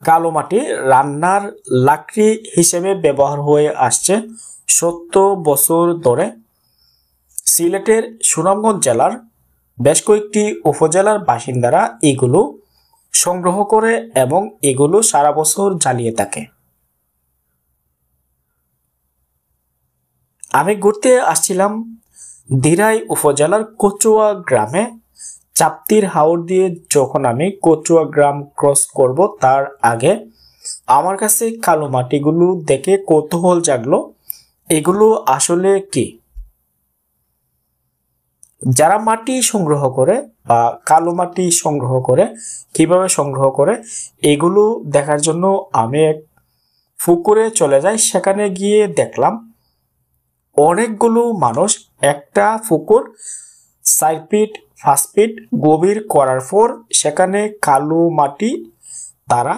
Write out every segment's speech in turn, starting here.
কালো মাটি রান্নার লাকড়ি হিসেবে ব্যবহার হয়ে আসছে 70 বছর ধরে। সিলেটের সুনামগঞ্জ জেলার বেশ কয়েকটি উপজেলার বাসিন্দারা এগুলো সংগ্রহ করে এবং এগুলো সারা বছর জ্বালিয়ে থাকে। আমি ঘুরতে আসছিলাম দিরাই উপজেলার কচুয়া গ্রামে। চাপ্তির হাওর দিয়ে যখন আমি কচুয়া গ্রাম ক্রস করব তার আগে আমার কাছে কালো মাটিগুলো দেখে কৌতূহল জাগলো, এগুলো আসলে কি? যারা মাটি সংগ্রহ করে বা কালো মাটি সংগ্রহ করে কিভাবে সংগ্রহ করে এগুলো দেখার জন্য আমি এক পুকুরে চলে যাই। সেখানে গিয়ে দেখলাম অনেকগুলো মানুষ একটা পুকুর 4 ফিট 5 ফিট গভীর করার পর সেখানে কালো মাটি তারা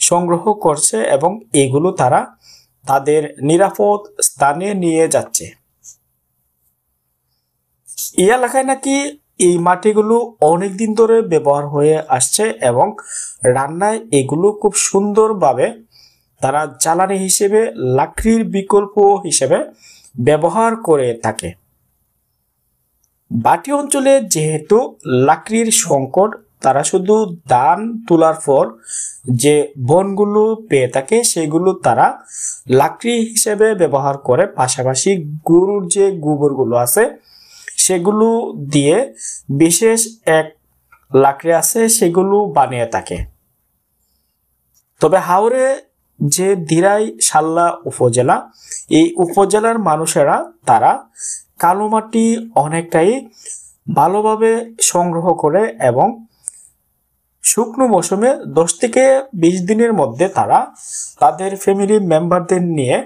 সংগ্রহ করছে এবং এগুলো তারা তাদের নিরাপদ স্থানে নিয়ে যাচ্ছে। এই এলাকায় নাকি এই মাটিগুলো অনেকদিন ধরে ব্যবহার হয়ে আসছে এবং রান্নায় এগুলো খুব সুন্দরভাবে তারা জ্বালানি হিসেবে লাকড়ির বিকল্প হিসেবে ব্যবহার করে থাকে। বাটি অঞ্চলে যেহেতু লাকড়ির সংকট, তারা শুধু ধান তোলার পর যে বনগুলো পেয়ে থাকে সেগুলো তারা লাকড়ি হিসেবে ব্যবহার করে, পাশাপাশি গরুর যে গোবরগুলো আছে সেগুলো দিয়ে বিশেষ এক লাকড়ি আছে সেগুলো বানিয়ে থাকে। তবে হাওরে যে দিরাই সাল্লা উপজেলা, এই উপজেলার মানুষেরা তারা কালো মাটি অনেকটাই ভালোভাবে সংগ্রহ করে এবং শুকনো মৌসুমে 10 থেকে 20 দিনের মধ্যে তারা তাদের ফ্যামিলি মেম্বারদের নিয়ে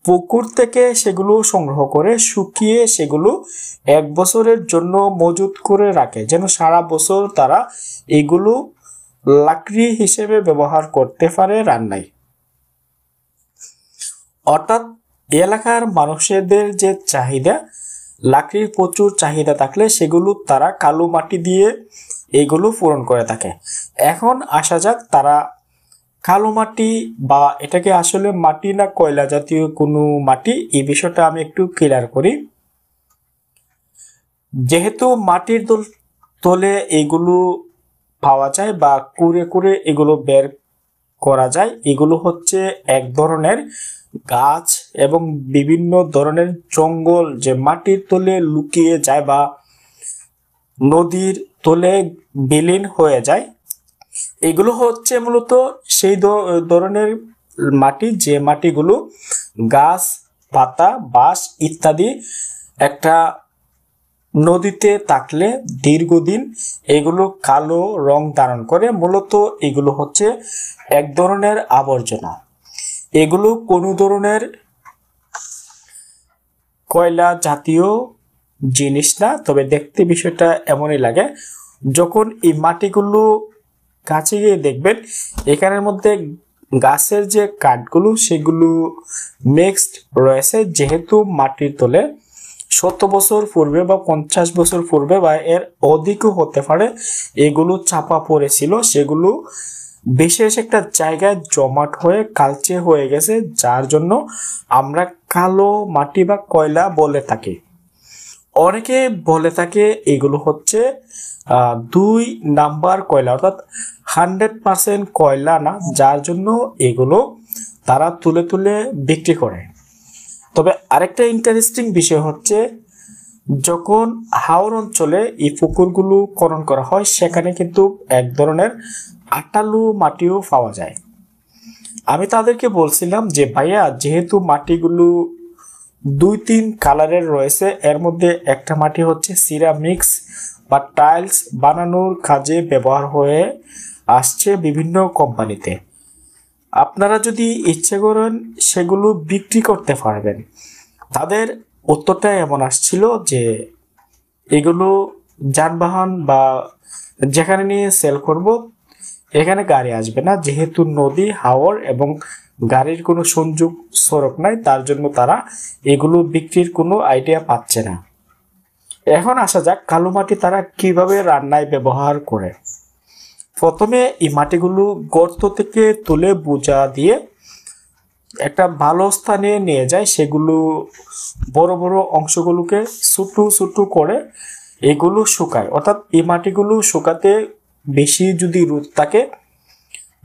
পুকুর থেকে সেগুলো সংগ্রহ করে শুকিয়ে সেগুলো 1 বছরের জন্য মজুত করে রাখে, যেন সারা বছর তারা এগুলো লাকড়ি হিসেবে ব্যবহার করতে পারে রান্নায়। অর্থাৎ এলাকার মানুষদের যে চাহিদা, লাকড়ির প্রচুর চাহিদা থাকলে সেগুলো তারা কালো মাটি দিয়ে এগুলো পূরণ করে থাকে। এখন আসা যাক তারা কালো মাটি বা এটাকে আসলে মাটি না কয়লা জাতীয় কোনো মাটি, এই বিষয়টা আমি একটু ক্লিয়ার করি। যেহেতু মাটির তলে এগুলো পাওয়া যায় বা কুড়ে কুড়ে এগুলো বের করা যায়, এগুলো হচ্ছে এক ধরনের গাছ এবং বিভিন্ন ধরনের জঙ্গল যে মাটির তলে লুকিয়ে যায় বা নদীর তলে বিলীন হয়ে যায়। এগুলো হচ্ছে মূলত সেই ধরনের মাটি যে মাটিগুলো গাছ পাতা বাঁশ ইত্যাদি একটা নদীতে থাকলে দীর্ঘদিন এগুলো কালো রং ধারণ করে। মূলত এগুলো হচ্ছে এক ধরনের আবর্জনা, এগুলো কোনো ধরনের কয়লা জাতীয় জিনিস না। তবে দেখতে বিষয়টা এমনই লাগে। যখন এই মাটিগুলো কাছে গিয়ে দেখবেন এখানের মধ্যে গাছের যে কাঠগুলো সেগুলো মিক্সড রয়েছে, যেহেতু মাটির তলে 100 বছর পূর্বে বা 50 বছর পূর্বে বা এর অধিকও হতে পারে এগুলো চাপা পড়েছিল, সেগুলো বিশেষ একটা জায়গায় জমাট হয়ে কালচে হয়ে গেছে, যার জন্য আমরা কালো মাটি বা কয়লা বলে থাকি। অনেকে বলে থাকে এগুলো হচ্ছে 2 নাম্বার কয়লা, অর্থাৎ 100% কয়লা না, যার জন্য এগুলো তারা তুলে তুলে বিক্রি করে। তবে আরেকটা ইন্টারেস্টিং বিষয় হচ্ছে যখন হাওর অঞ্চলে এই পুকুরগুলো খনন করা হয় সেখানে কিন্তু এক ধরনের আটালু মাটিও পাওয়া যায়। আমি তাদেরকে বলছিলাম যে ভাইয়া, যেহেতু মাটিগুলো 2-3 কালারের রয়েছে, এর মধ্যে একটা মাটি হচ্ছে সিরামিক্স বা টাইলস বানানোর কাজে ব্যবহার হয়ে আসছে বিভিন্ন কোম্পানিতে, আপনারা যদি ইচ্ছে করেন সেগুলো বিক্রি করতে পারবেন। তাদের উত্তরটা এমন আসছিল যে এগুলো যানবাহন বা যেখানে নিয়ে সেল করব এখানে গাড়ি আসবে না, যেহেতু নদী হাওর এবং গাড়ির কোনো সংযোগ সড়ক নাই, তার জন্য তারা এগুলো বিক্রির কোনো আইডিয়া পাচ্ছে না। এখন আসা যাক কালো মাটি তারা কিভাবে রান্নায় ব্যবহার করে। প্রথমে এই মাটিগুলো গর্ত থেকে তুলে বোঝা দিয়ে একটা ভালো স্থানে নিয়ে যায়, সেগুলো বড় বড় অংশগুলোকে ছোট ছোট করে এগুলো শুকায়। অর্থাৎ এই মাটিগুলো শুকাতে বেশি যদি রোদ থাকে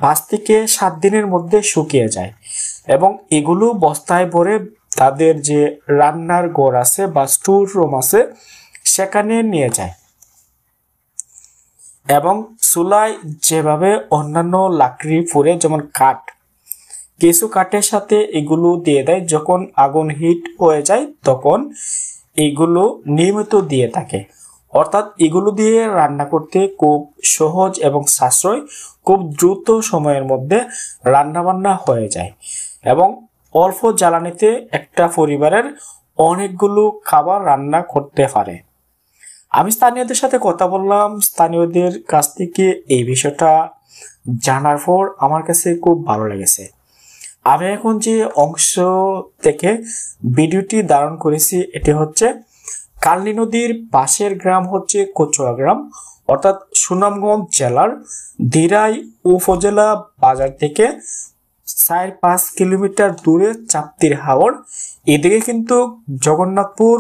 5 থেকে 7 দিনের মধ্যে শুকিয়ে যায়, এবং এগুলো বস্তায় ভরে তাদের যে রান্নার ঘর আছে বা স্টোর রুম আছে সেখানে নিয়ে যায়। এবং চুলায় যেভাবে অন্যান্য লাকড়ি পুড়ে, যেমন কাঠ, কিছু কাঠের সাথে এগুলো দিয়ে দেয়, যখন আগুন হিট হয়ে যায় তখন এগুলো নিয়মিত দিয়ে থাকে। অর্থাৎ এগুলো দিয়ে রান্না করতে খুব সহজ এবং সাশ্রয়, খুব দ্রুত সময়ের মধ্যে রান্না বান্না হয়ে যায় এবং অল্প জ্বালানিতে একটা পরিবারের অনেকগুলো খাবার রান্না করতে পারে। আমি স্থানীয়দের সাথে কথা বললাম, স্থানীয়দের কাছ থেকে এই বিষয়টা জানার পর আমার কাছে খুব ভালো লেগেছে। আমি এখন যে অংশ থেকে ভিডিওটি ধারণ করেছি এটি হচ্ছে কালনী নদীর পাশের গ্রাম হচ্ছে কচুয়া গ্রাম, অর্থাৎ সুনামগঞ্জ জেলার দিরাই উপজেলা বাজার থেকে 4-5 কিলোমিটার দূরে চাপ্তির হাওর। এদিকে কিন্তু জগন্নাথপুর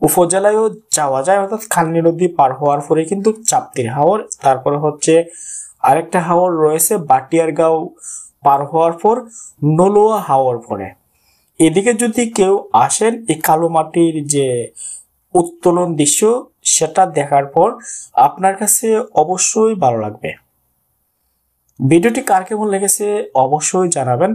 উপজেলায়ও যাওয়া যায়, অর্থাৎ কালনী নদী পার হওয়ার পরে কিন্তু চাপ্তির হাওর, তারপরে হচ্ছে আরেকটা হাওর রয়েছে বাটিয়ারগাঁও পার হওয়ার পর নলুয়া হাওর পরে। এদিকে যদি কেউ আসেন, এই কালো মাটির যে উত্তোলন দৃশ্য সেটা দেখার পর আপনার কাছে অবশ্যই ভালো লাগবে। ভিডিওটি কার কেমন লেগেছে অবশ্যই জানাবেন।